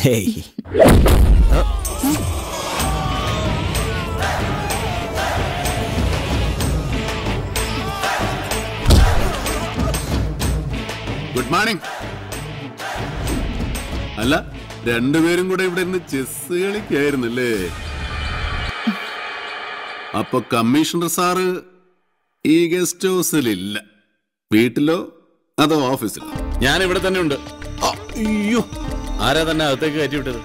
Hey good morning. അല്ല, രണ്ടുപേരും കൂടെ ഇവിടെ ഇരുന്ന് ചെസ് കളിക്കായിരുന്നല്ലേ? അപ്പൊ കമ്മീഷണർ സാറ് ഈ ഗസ്റ്റ് ഹൗസിലില്ല. വീട്ടിലോ അതോ ഓഫീസിലോ? ഞാൻ ഇവിടെ തന്നെ ഉണ്ട്. അയ്യോ, ആരാ തന്നെ അകത്തേക്ക് കയറ്റി വിട്ടത്?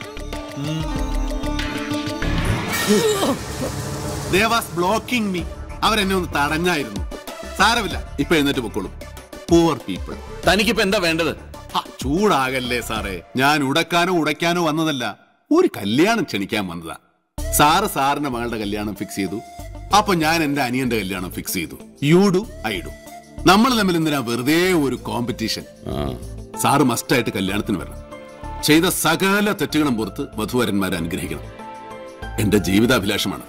They was blocking me. അവരെന്നെ ഒന്ന് തടഞ്ഞായിരുന്നു. സാരമില്ല, ഇപ്പൊ എഴുന്നേറ്റ് പൊക്കോളും. Poor people. തനിക്കിപ്പോ എന്താ വേണ്ടത്? ചൂടാകല്ലേ സാറേ, ഞാൻ ഉടക്കാനോ ഉടയ്ക്കാനോ വന്നതല്ല, ഒരു കല്യാണം ക്ഷണിക്കാൻ വന്നതാ. സാറിന്റെ മകളുടെ കല്യാണം ഫിക്സ് ചെയ്തു, അപ്പൊ ഞാൻ എന്റെ അനിയന്റെ കല്യാണം ഫിക്സ് ചെയ്തു. You do I do. നമ്മൾ തമ്മിൽ എന്തിനാ വെറുതെ ഒരു കോമ്പറ്റീഷൻ? സാറ് മസ്റ്റായിട്ട് കല്യാണത്തിന് വരണം. ചെയ്ത സകല തെറ്റുകളും പുറത്ത് വധുവരന്മാരെ അനുഗ്രഹിക്കണം. എന്റെ ജീവിതാഭിലാഷമാണ്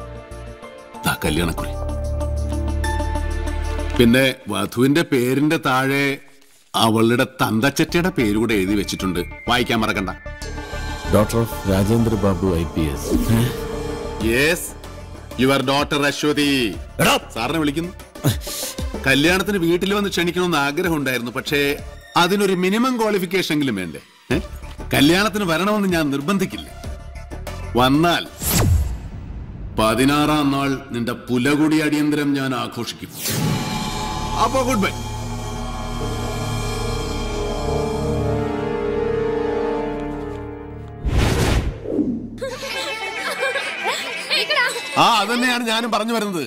കല്യാണക്കുറി. പിന്നെ വധുവിന്റെ പേരിന്റെ താഴെ അവളുടെ തന്തച്ചറ്റയുടെ പേരുകൂടെ എഴുതി വെച്ചിട്ടുണ്ട്. വായിക്കാൻ മറക്കണ്ട. Doctor of Rajendra Babu IPS. Yes, your daughter Ashwathi. സാറിനെ വിളിക്കുന്നു. കല്യാണത്തിന് വീട്ടിൽ വന്ന് ക്ഷണിക്കണമെന്ന് ആഗ്രഹം ഉണ്ടായിരുന്നു, പക്ഷേ അതിനൊരു മിനിമം ക്വാളിഫിക്കേഷൻ എങ്കിലും വേണ്ടേ? കല്യാണത്തിന് വരണമെന്ന് ഞാൻ നിർബന്ധിക്കില്ല. വന്നാൽ 16-ാം നാൾ നിന്റെ പുലകുടി അടിയന്തരം ഞാൻ ആഘോഷിക്കും. അപ്പോ ഗുഡ് ബൈ. അതന്നെയാണ് ഞാനും പറഞ്ഞു വരുന്നത്.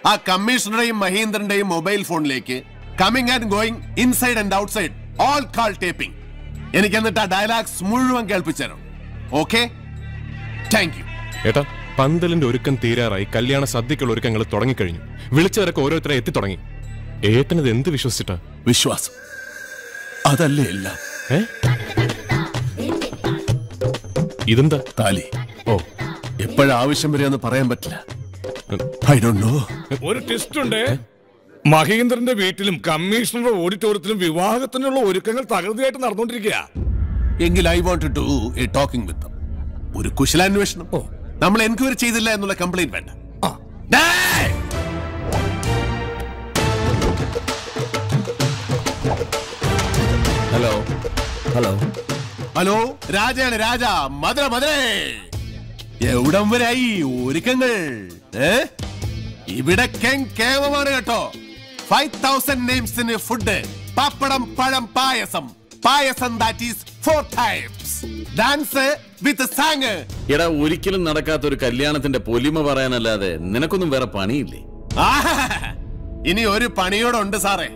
ആ കമ്മീഷണറുടെയും മഹീന്ദ്രന്റെയും മൊബൈൽ ഫോണിലേക്ക് coming and going, inside and outside, all call taping. എനിക്ക് എന്നിട്ട് ആ ഡയലോഗ്സ് മുഴുവൻ കേൾപ്പിച്ചു. Okay, thank you. ഏട്ടാ, പന്തലിന്റെ ഒരുക്കം തീരാറായി. കല്യാണ സദ്യക്കുള്ള ഒരുക്കങ്ങൾ തുടങ്ങിക്കഴിഞ്ഞു. വിളിച്ചവരൊക്കെ ഓരോരുത്തരെ എത്തി തുടങ്ങി. ഏട്ടനത് എന്ത് വിശ്വസിച്ചിട്ടാ? വിശ്വാസം, അതല്ലേ എല്ലാം. ഇതെന്താ? താലി. ഓ, എപ്പോഴാവശ്യം വരെയെന്ന് പറയാൻ പറ്റില്ല. I don't know. ഒരു ടെസ്റ്റ് ഉണ്ട്. മഹേന്ദ്രന്റെ വീട്ടിലും കമ്മീഷണറുടെ ഓഡിറ്റോറിയത്തിലും വിവാഹത്തിനുള്ള ഒരുക്കങ്ങൾ തകൃതിയായിട്ട് നടന്നുകൊണ്ടിരിക്കുക. എങ്കിൽ I want to do a talking with them. ഒരു കുശലാന്വേഷണം. നമ്മൾ എൻക്വയറി ചെയ്തില്ല എന്നുള്ള കംപ്ലൈന്റ് വേണ്ട. ഹലോ ഹലോ ഹലോ, രാജയാണ് രാജ. മധുര എവിടം വരായി ഒരുക്കങ്ങൾ? ഇവിടെ കേവമാണ് കേട്ടോ. 5000 നെയിംസിന് ഫുഡ്, പപ്പടം, പഴം, payasam. Payasam that is 4 types. Dance with song. എടാ, ഒരിക്കലും നടക്കാത്ത ഒരു കല്യാണത്തിന്റെ പൊലിമ പറയാനല്ലാതെ നിനക്കൊന്നും വേറെ പണിയില്ലേ? ഇനി ഒരു പണിയോടുണ്ട് സാറേ,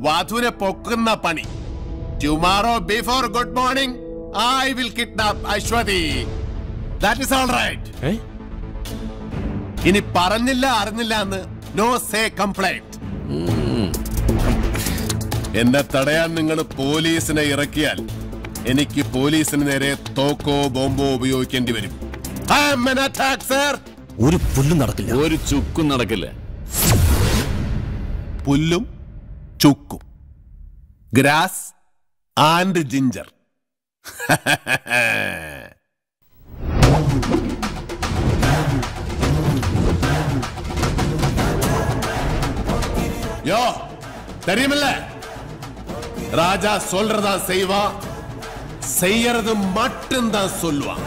വധുവിനെ പൊക്കുന്ന പണി. Tomorrow before good morning I will kidnap Ashwathi. That is all right. ഇനി പറഞ്ഞില്ല അറിഞ്ഞില്ല എന്ന് നോ സേ കംപ്ലൈന്റ്. എന്നെ തടയാൻ നിങ്ങൾ പോലീസിനെ ഇറക്കിയാൽ എനിക്ക് പോലീസിന് നേരെ തോക്കോ ബോംബോ ഉപയോഗിക്കേണ്ടി വരും. ഒരു പുല്ലും നടക്കില്ല, ഒരു ചുക്കും നടക്കില്ല. പുല്ലും ചുക്കും, ഗ്രാസ് ആൻഡ് ജിഞ്ചർ. யோ தெரியுமில்ல, ராஜா சொல்றதா செய்வா, செய்யறது மட்டும்தான் சொல்லுவான்.